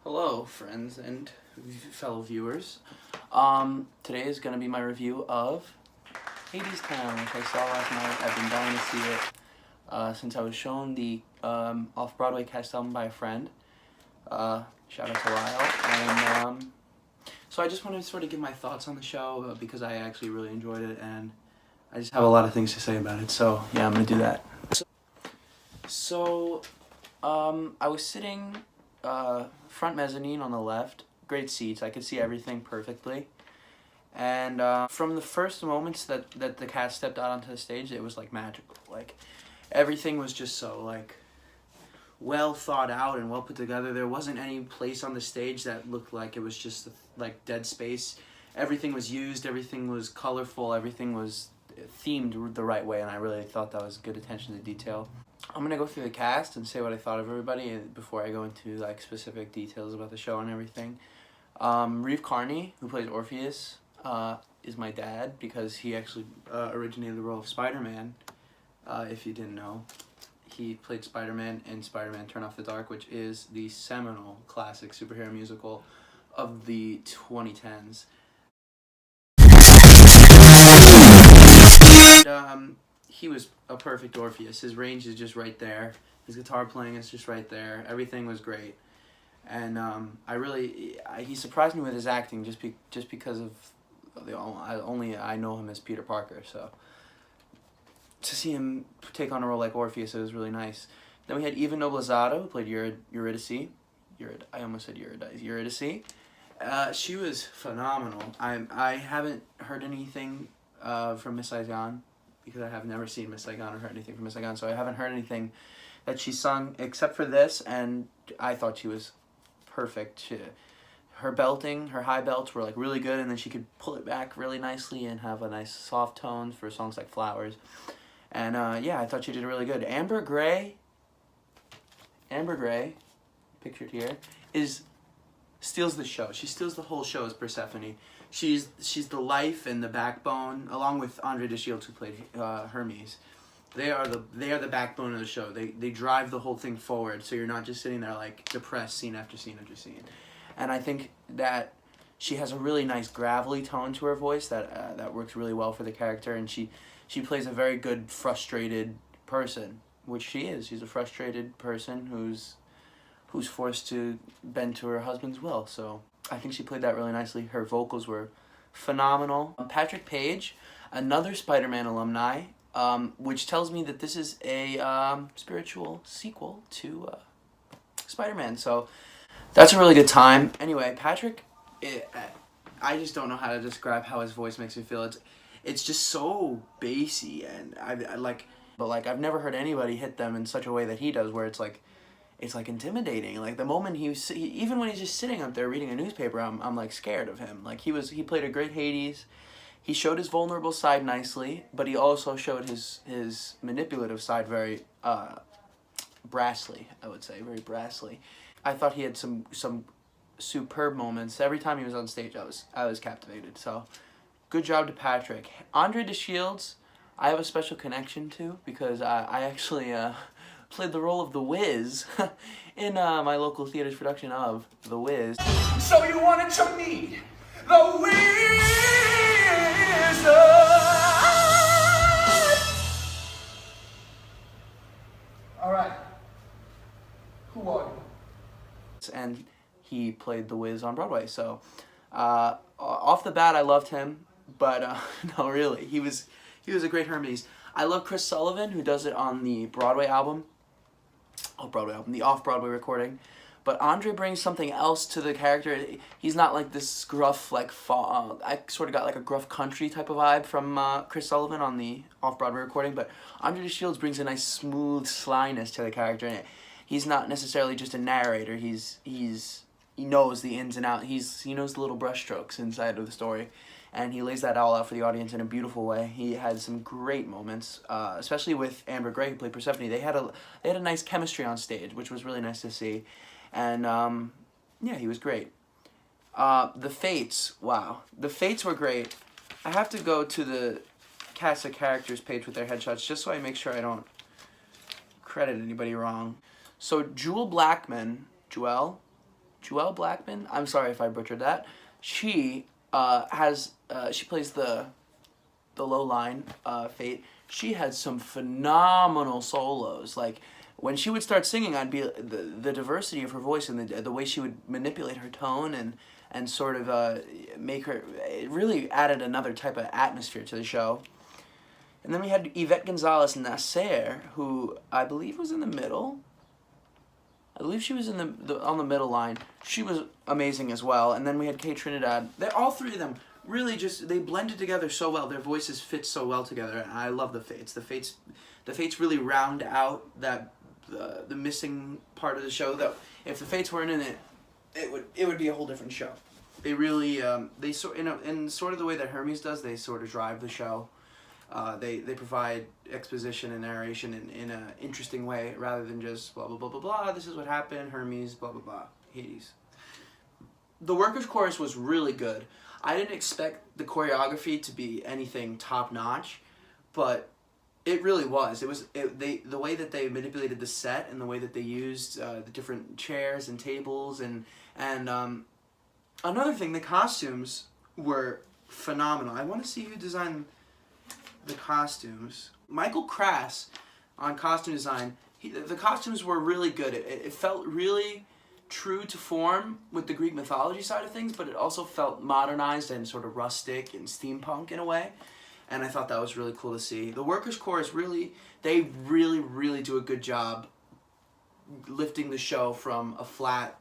Hello, friends and fellow viewers. Today is going to be my review of Hadestown, which I saw last night. I've been dying to see it since I was shown the off-Broadway cast album by a friend. Shout out to Lyle. And so I just wanted to sort of give my thoughts on the show because I actually really enjoyed it, and I just have a lot of things to say about it. So yeah, I'm going to do that. So I was sitting front mezzanine on the left, great seats, I could see everything perfectly, and from the first moments that the cast stepped out onto the stage, it was like magical. Like everything was just so like well thought out and well put together. There wasn't any place on the stage that looked like it was just like dead space. Everything was used, everything was colorful, everything was themed the right way, and I really thought that was good attention to detail. I'm gonna go through the cast and say what I thought of everybody before I go into like specific details about the show and everything. Reeve Carney, who plays Orpheus, is my dad because he actually originated the role of Spider-Man. If you didn't know, he played Spider-Man in Spider-Man: Turn Off the Dark, which is the seminal classic superhero musical of the 2010s. And, he was a perfect Orpheus. His range is just right there. His guitar playing is just right there. Everything was great, and he surprised me with his acting just because of I know him as Peter Parker. So to see him take on a role like Orpheus, it was really nice. Then we had Eva Noblezada, who played Eurydice. I almost said Eurydice. She was phenomenal. I haven't heard anything from Miss Saigon, because I have never seen Miss Saigon or heard anything from Miss Saigon, so I haven't heard anything that she sung except for this, and I thought she was perfect. Her belting, her high belts were like really good, and then she could pull it back really nicely and have a nice soft tone for songs like Flowers. And yeah, I thought she did really good. Amber Gray, pictured here, steals the show. She steals the whole show as Persephone. She's the life and the backbone, along with Andre DeShields, who played Hermes. They are the backbone of the show. They drive the whole thing forward, so you're not just sitting there like depressed scene after scene after scene. And I think that she has a really nice gravelly tone to her voice that works really well for the character, and she plays a very good frustrated person, which she is. She's a frustrated person who's forced to bend to her husband's will. So I think she played that really nicely. Her vocals were phenomenal. Patrick Page, another Spider-Man alumni, which tells me that this is a spiritual sequel to Spider-Man. So that's a really good time. Anyway, Patrick, I just don't know how to describe how his voice makes me feel. It's just so bassy, and I've never heard anybody hit them in such a way that he does, where it's like intimidating. Like the moment even when he's just sitting up there reading a newspaper, I'm like scared of him. Like he played a great Hades. He showed his vulnerable side nicely, but he also showed his manipulative side very brassly, I would say, very brassly. I thought he had some superb moments. Every time he was on stage, I was captivated. So good job to Patrick. Andre DeShields, I have a special connection to because I actually played the role of The Wiz in my local theater's production of The Wiz. So you wanted to meet the Wizard? All right. Who are you? And he played The Wiz on Broadway. So off the bat, I loved him, but no, really, he was a great Hermes. I love Chris Sullivan, who does it on the Broadway album. The off-Broadway recording. But Andre brings something else to the character. He's not like this gruff, like, I sort of got like a gruff country type of vibe from Chris Sullivan on the off-Broadway recording, but Andre DeShields brings a nice smooth slyness to the character, and he's not necessarily just a narrator. He knows the ins and outs. He knows the little brushstrokes inside of the story, and he lays that all out for the audience in a beautiful way. He had some great moments, especially with Amber Gray, who played Persephone. They had a nice chemistry on stage, which was really nice to see, and yeah, he was great. The Fates, wow, the Fates were great. I have to go to the cast of characters page with their headshots just so I make sure I don't credit anybody wrong. So Jewel Blackman, Joelle Joelle Blackman. I'm sorry if I butchered that. She she plays the low line, Fate. She had some phenomenal solos. Like when she would start singing, I'd be the diversity of her voice and the way she would manipulate her tone and sort of make her. It really added another type of atmosphere to the show. And then we had Yvette Gonzalez Nasser, who I believe was in the middle. I believe she was in on the middle line. She was amazing as well. And then we had Kay Trinidad. All three of them really they blended together so well. Their voices fit so well together. And I love the Fates. The Fates really round out that the missing part of the show. That if the Fates weren't in it, it would be a whole different show. They really in sort of the way that Hermes does. They sort of drive the show. They provide exposition and narration in an interesting way rather than just blah blah blah blah blah. This is what happened. Hermes blah blah blah. Hades. The Workers' Chorus was really good. I didn't expect the choreography to be anything top notch, but it really was. The way that they manipulated the set and the way that they used the different chairs and tables and another thing, the costumes were phenomenal. I want to see who designed the costumes. Michael Crass on costume design. The costumes were really good. It felt really true to form with the Greek mythology side of things, but it also felt modernized and sort of rustic and steampunk in a way. And I thought that was really cool to see. The Workers' Chorus really do a good job lifting the show from a flat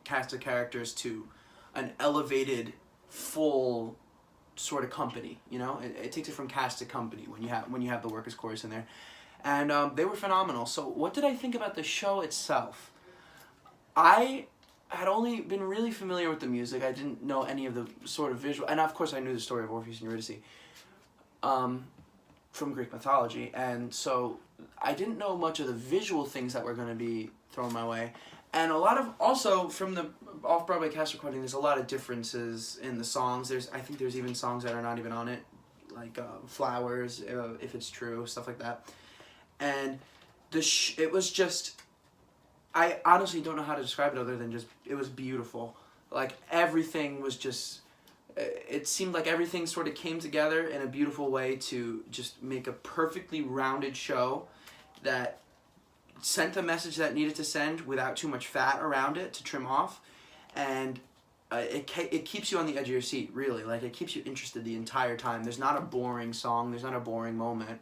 cast of characters to an elevated, full sort of company. You know, it takes it from cast to company when you have the Workers' Chorus in there, and they were phenomenal. So what did I think about the show itself? I had only been really familiar with the music. I didn't know any of the sort of visual, and of course I knew the story of Orpheus and Eurydice from Greek mythology, and so I didn't know much of the visual things that were going to be thrown my way. And a lot of, also from the off-Broadway cast recording, there's a lot of differences in the songs. I think there's even songs that are not even on it, like Flowers, If It's True, stuff like that. And it was just, I honestly don't know how to describe it other than just, it was beautiful. Like everything was just, it seemed like everything sort of came together in a beautiful way to just make a perfectly rounded show that sent the message that it needed to send without too much fat around it to trim off, and it keeps you on the edge of your seat, really. Like, it keeps you interested the entire time. There's not a boring song, there's not a boring moment,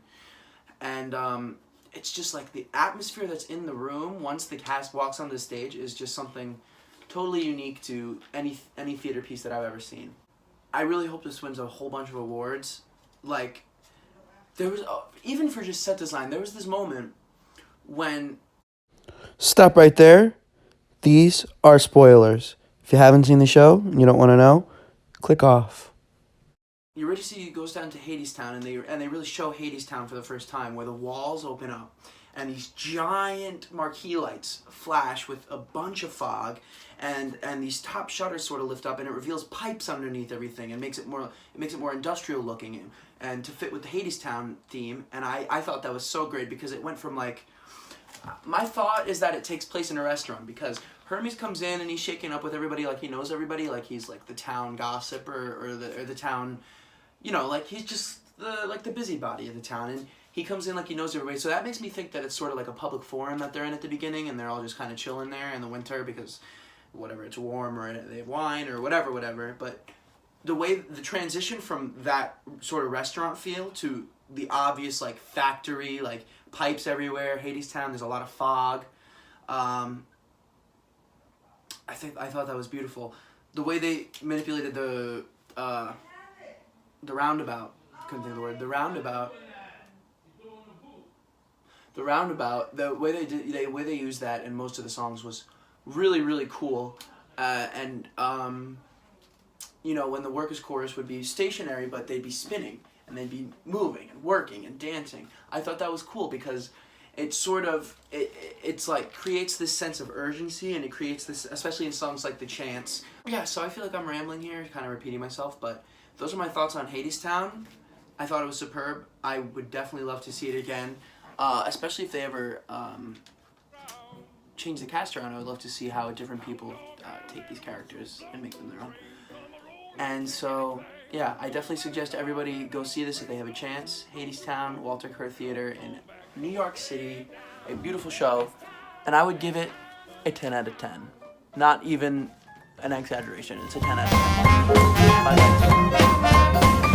and it's just like the atmosphere that's in the room once the cast walks on the stage is just something totally unique to any theater piece that I've ever seen. I really hope this wins a whole bunch of awards. Like, there was, even for just set design, there was this moment when... Stop right there. These are spoilers. If you haven't seen the show and you don't want to know, click off. Eurydice goes down to Hadestown, and they really show Hadestown for the first time, where the walls open up and these giant marquee lights flash with a bunch of fog, and these top shutters sort of lift up, and it reveals pipes underneath everything and makes it more industrial looking and to fit with the Hadestown theme. And I thought that was so great, because it went from, like, my thought is that it takes place in a restaurant, because Hermes comes in and he's shaking up with everybody like he knows everybody, like he's like the town gossip or the town, you know, like he's just the busybody of the town, and he comes in like he knows everybody. So that makes me think that it's sort of like a public forum that they're in at the beginning, and they're all just kind of chilling there in the winter because whatever, it's warm, or they have wine or whatever. But the way the transition from that sort of restaurant feel to the obvious like factory, like pipes everywhere, Hadestown, there's a lot of fog. I thought that was beautiful. The way they manipulated the roundabout. Couldn't think of the word. The roundabout. The way they used that in most of the songs was really, really cool. And you know, when the Workers' Chorus would be stationary, but they'd be spinning and they'd be moving and working and dancing. I thought that was cool, because it sort of, it's like creates this sense of urgency, and it creates this, especially in songs like The Chants. Yeah, so I feel like I'm rambling here, kind of repeating myself, but those are my thoughts on Hadestown. I thought it was superb. I would definitely love to see it again, especially if they ever change the cast around. I would love to see how different people take these characters and make them their own. And so, yeah, I definitely suggest everybody go see this if they have a chance. Hadestown, Walter Kerr Theater in New York City. A beautiful show. And I would give it a 10 out of 10. Not even an exaggeration. It's a 10 out of 10. Bye, guys.